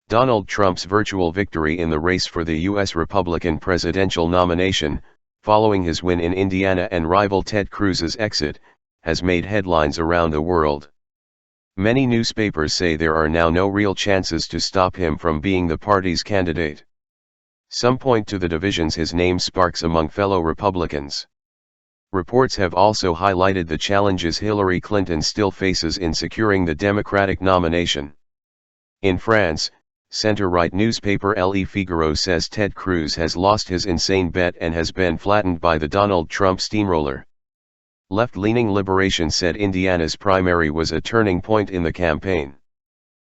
Donald Trump's virtual victory in the race for the U.S. Republican presidential nomination, following his win in Indiana and rival Ted Cruz's exit, has made headlines around the world. Many newspapers say there are now no real chances to stop him from being the party's candidate. Some point to the divisions his name sparks among fellow Republicans. Reports have also highlighted the challenges Hillary Clinton still faces in securing the Democratic nomination. In France, center-right newspaper Le Figaro says Ted Cruz has lost his insane bet and has been flattened by the Donald Trump steamroller. Left-leaning Liberation said Indiana's primary was a turning point in the campaign.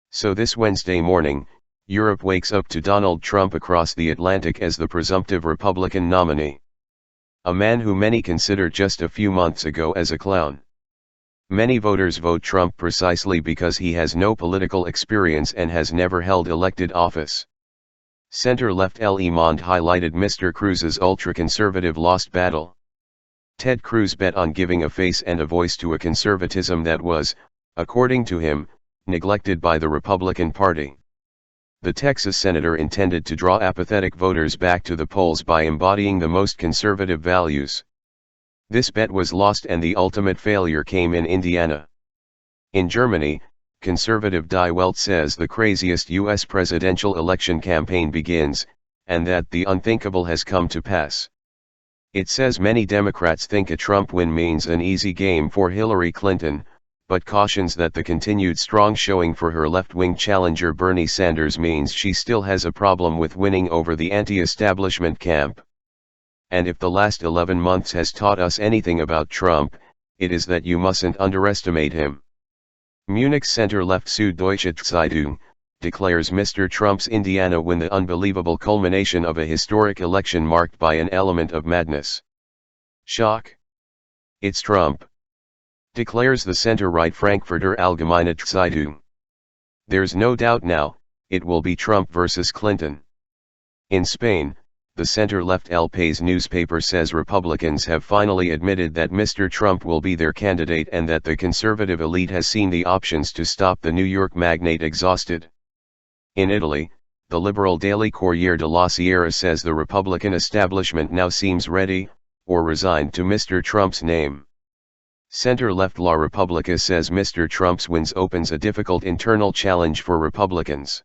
So this Wednesday morning, Europe wakes up to Donald Trump across the Atlantic as the presumptive Republican nominee. A man who many considered just a few months ago as a clown. Many voters vote Trump precisely because he has no political experience and has never held elected office. Center-left Le Monde highlighted Mr. Cruz's ultra-conservative lost battle. Ted Cruz bet on giving a face and a voice to a conservatism that was, according to him, neglected by the Republican Party. The Texas senator intended to draw apathetic voters back to the polls by embodying the most conservative values. This bet was lost and the ultimate failure came in Indiana. In Germany, conservative Die Welt says the craziest U.S. presidential election campaign begins, and that the unthinkable has come to pass. It says many Democrats think a Trump win means an easy game for Hillary Clinton, but cautions that the continued strong showing for her left-wing challenger Bernie Sanders means she still has a problem with winning over the anti-establishment camp. And if the last 11 months has taught us anything about Trump, it is that you mustn't underestimate him. Munich's center-left Süddeutsche Zeitung declares Mr. Trump's Indiana win the unbelievable culmination of a historic election marked by an element of madness. Shock. It's Trump, declares the center-right Frankfurter Allgemeine Zeitung. There's no doubt now, it will be Trump versus Clinton. In Spain, the center-left El País newspaper says Republicans have finally admitted that Mr. Trump will be their candidate and that the conservative elite has seen the options to stop the New York magnate exhausted. In Italy, the liberal daily Corriere della Sera says the Republican establishment now seems ready, or resigned to Mr. Trump's name. Center-left La Repubblica says Mr. Trump's wins opens a difficult internal challenge for Republicans.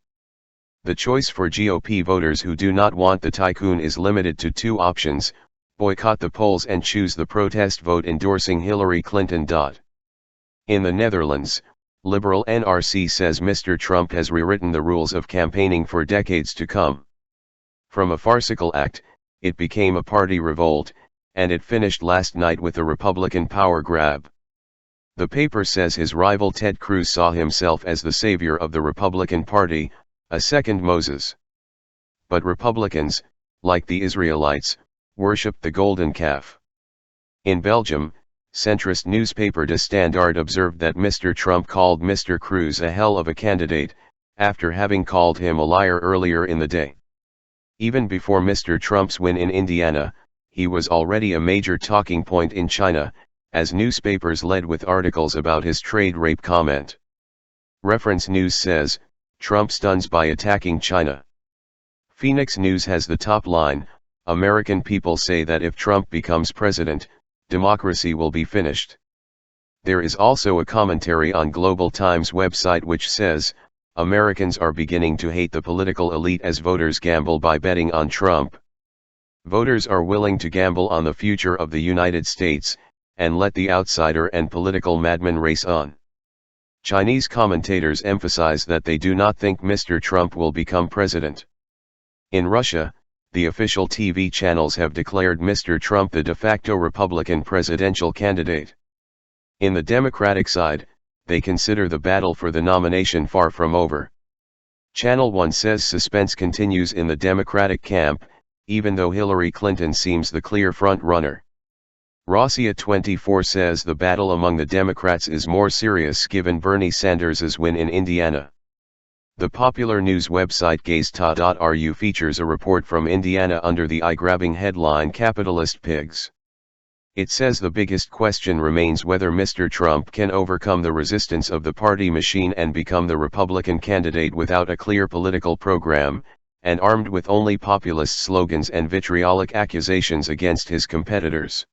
The choice for GOP voters who do not want the tycoon is limited to two options: boycott the polls and choose the protest vote endorsing Hillary Clinton. In the Netherlands, liberal NRC says Mr. Trump has rewritten the rules of campaigning for decades to come. From a farcical act, it became a party revolt, and it finished last night with a Republican power grab. The paper says his rival Ted Cruz saw himself as the savior of the Republican Party, a second Moses. But Republicans, like the Israelites, worshipped the golden calf. In Belgium, centrist newspaper De Standaard observed that Mr. Trump called Mr. Cruz a hell of a candidate, after having called him a liar earlier in the day. Even before Mr. Trump's win in Indiana, he was already a major talking point in China, as newspapers led with articles about his trade rape comment. Reference News says, Trump stuns by attacking China. Phoenix News has the top line, American people say that if Trump becomes president, democracy will be finished. There is also a commentary on Global Times website which says, Americans are beginning to hate the political elite as voters gamble by betting on Trump. Voters are willing to gamble on the future of the United States, and let the outsider and political madman race on. Chinese commentators emphasize that they do not think Mr. Trump will become president. In Russia, the official TV channels have declared Mr. Trump the de facto Republican presidential candidate. In the Democratic side, they consider the battle for the nomination far from over. Channel 1 says suspense continues in the Democratic camp, even though Hillary Clinton seems the clear front-runner. Russia 24 says the battle among the Democrats is more serious given Bernie Sanders' win in Indiana. The popular news website Gazeta.ru features a report from Indiana under the eye-grabbing headline Capitalist Pigs. It says the biggest question remains whether Mr. Trump can overcome the resistance of the party machine and become the Republican candidate without a clear political program, and armed with only populist slogans and vitriolic accusations against his competitors.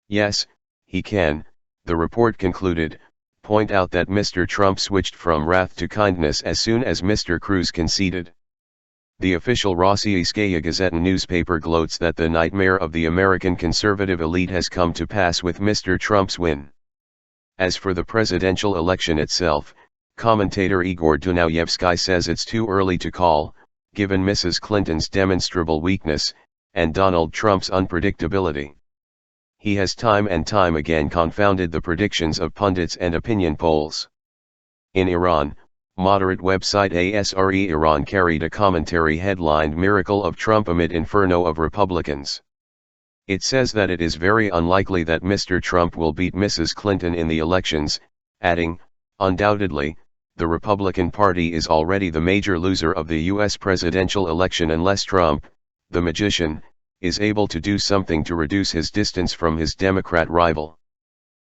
Yes, he can, the report concluded, point out that Mr. Trump switched from wrath to kindness as soon as Mr. Cruz conceded. The official Rossiyskaya Gazeta newspaper gloats that the nightmare of the American conservative elite has come to pass with Mr. Trump's win. As for the presidential election itself, commentator Igor Dunauyevsky says it's too early to call, given Mrs. Clinton's demonstrable weakness, and Donald Trump's unpredictability. He has time and time again confounded the predictions of pundits and opinion polls. In Iran, moderate website ASRE Iran carried a commentary headlined "Miracle of Trump amid Inferno of Republicans." It says that it is very unlikely that Mr. Trump will beat Mrs. Clinton in the elections, adding, "Undoubtedly, the Republican Party is already the major loser of the U.S. presidential election unless Trump, the magician, is able to do something to reduce his distance from his Democrat rival."